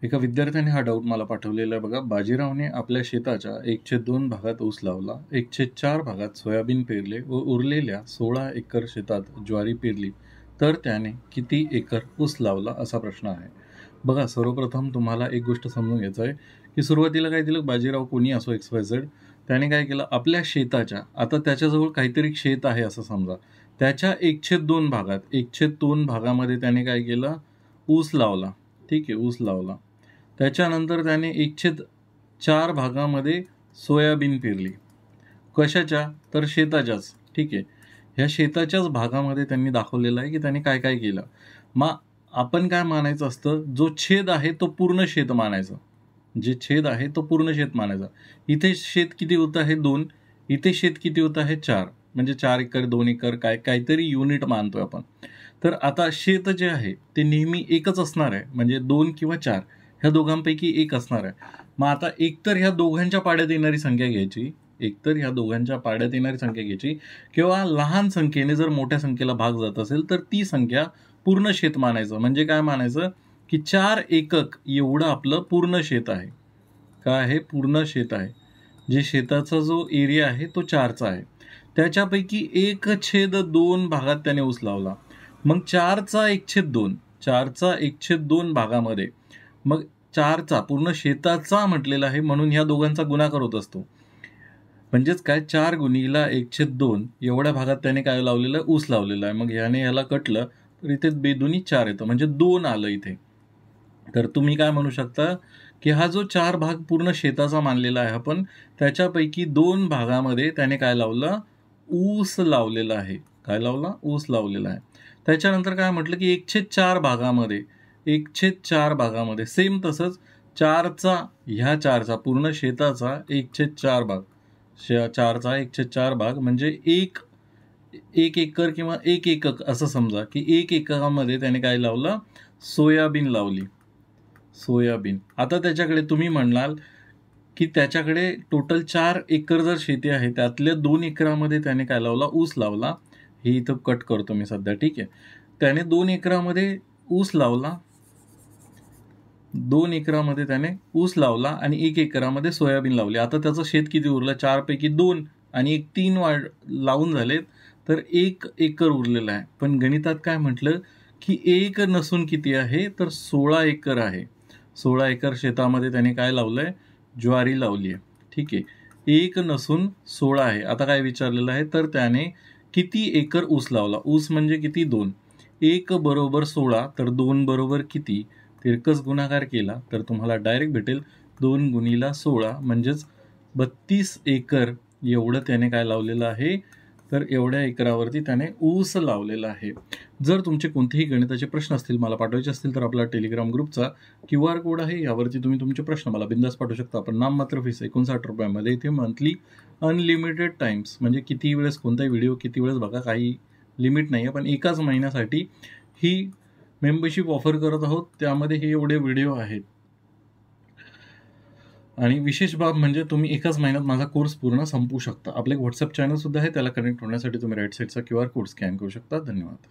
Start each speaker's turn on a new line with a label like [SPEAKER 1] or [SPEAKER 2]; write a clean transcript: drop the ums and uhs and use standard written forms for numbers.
[SPEAKER 1] एका विद्यार्थ्याने हा डाऊट मला पाठवलेला आहे बघा. बाजीरावने आपल्या शेताच्या 1/2 भागात ऊस लावला, 1/4 भागात सोयाबीन पेरले व उरलेल्या 16 एकर शेतात ज्वारी पेरली, तर त्याने किती एकर ऊस लावला असा प्रश्न आहे. बघा, सर्वप्रथम तुम्हाला एक गोष्ट समजून घ्यायचं आहे, की सुरुवातीला काय दिलं, बाजीराव कोणी असो XYZ, त्याने काय केलं, आपल्या शेताच्या, आता त्याच्याजवळ काहीतरी शेत आहे असं समजा, त्याच्या 1/2 भागात, 1/2 भागामध्ये त्याने काय केलं, ऊस लावला. ठीक आहे, ऊस लावला. त्याच्यानंतर त्याने 1/4 भागामध्ये सोयाबीन पेरली. कशाच्या? तर शेताच्याच. ठीक आहे. ह्या शेताच्याच भागामध्ये त्यांनी दाखवलेलं आहे, की त्यांनी काय-काय केलं. मग आपण काय मानायचं असतं, जो छेद आहे तो पूर्ण शेत मानायचं. जे छेद आहे तो पूर्ण शेत मानायचा. इथे शेत किती होतं आहे 2, इथे शेत किती होतं आहे 4. म्हणजे 4 एकर, 2 एकर काहीतरी युनिट मानतोय आपण. तर आता शेत जे आहे ते नेहमी एकच असणार आहे. म्हणजे 2 किंवा 4 ह्या दोघांपैकी एक असणार आहे. मग आता एकतर ह्या दोघांच्या पाड्यात येणारी संख्या घ्यायची, एकतर ह्या दोघांच्या पाड्यात येणारी संख्या घ्यायची, किंवा लहान संख्येने जर मोठ्या संख्येला भाग जात असेल तर ती संख्या पूर्ण शेत मानायचं. म्हणजे काय मानायचं, की 4 एकक एवढं आपलं पूर्ण शेत आहे. काय आहे? पूर्ण शेत आहे. जे शेताचा जो एरिया आहे तो 4चा आहे. त्याच्यापैकी 1/2 भागात त्याने ऊस लावला. मग 4चा 1/2, 4चा 1/2 भागामध्ये, मग 4चा पूर्ण शेताचा म्हटलेला आहे म्हणून ह्या दोघांचा गुणाकार होत असतो. म्हणजेच काय, 4 गुणिले 1/2 एवढ्या भागात त्याने काय लावलेलं आहे, ऊस लावलेला आहे. मग ह्याने ह्याला कटलं तर इथे बेदोनी 4 येतं, म्हणजे 2 आलं इथे. तर तुम्ही काय म्हणू शकता, की हा जो 4 भाग पूर्ण शेताचा मानलेला आहे आपण, त्याच्यापैकी 2 भागामध्ये त्याने काय लावलं, ऊस लावलेला आहे. काय लावला? ऊस लावलेला आहे. त्याच्यानंतर काय म्हटलं, की 1/4 भागामध्ये, 1/4 भागामध्ये सेम तसंच 4चा, ह्या 4चा पूर्ण शेताचा 1/4 भाग, 4चा 1/4 भाग म्हणजे 1 एकर किंवा 1 एकक असं समजा, की 1 एककामध्ये त्याने काय लावलं, सोयाबीन लावली. सोयाबीन. आता त्याच्याकडे तुम्ही म्हणाल, की त्याच्याकडे टोटल 4 एकर जर शेती आहे, त्यातल्या 2 एकरामध्ये त्याने काय लावला, ऊस लावला. हे इथं कट करतो मी सध्या, ठीक आहे. त्याने 2 एकरामध्ये ऊस लावला. 2 एकरामध्ये त्याने ऊस लावला आणि 1 एकरामध्ये सोयाबीन लावली. आता त्याचं शेत किती उरलं, 4 पैकी 2 आणि 3 लावून झालेत, तर 1 एकर उरलेला आहे. पण गणितात काय म्हटलं, की 1 नसून किती आहे, तर 16 एकर आहे. 16 एकर शेतामध्ये त्याने काय लावलंय, ज्वारी लावली आहे. ठीक आहे. 1 नसून 16 आहे. आता काय विचारलेलं आहे, तर त्याने किती एकर ऊस लावला. ऊस म्हणजे किती, 2. 1 बरोबर 16, तर 2 बरोबर किती, तिरकस गुणाकार केला तर तुम्हाला डायरेक्ट भेटेल 2 गुणिले 16 म्हणजेच 32 एकर एवढं त्याने काय लावलेलं आहे, तर एवढ्या एकरावरती त्याने ऊस लावलेला आहे. जर तुमचे कोणतेही गणिताचे प्रश्न असतील, मला पाठवायचे असतील, तर आपला टेलिग्राम ग्रुपचा QR कोड आहे, यावरती तुम्ही तुमचे प्रश्न मला बिंदास पाठवू शकता. पण नाममात्र फीस ₹59 इथे मंथली अनलिमिटेड टाइम्स, म्हणजे किती वेळेस कोणताही व्हिडिओ किती वेळेस बघा, काही लिमिट नाही आहे. पण एकाच महिन्यासाठी ही मेंबरशिप ऑफर करत आहोत. त्यामध्ये हे एवढे व्हिडिओ आहेत. आणि विशेष बाब म्हणजे तुम्ही एकाच महिन्यात माझा कोर्स पूर्ण संपवू शकता. आपले WhatsApp चॅनल सुद्धा आहे, त्याला कनेक्ट होण्यासाठी तुम्ही राईट साईडचा QR कोड स्कॅन करू शकता. धन्यवाद.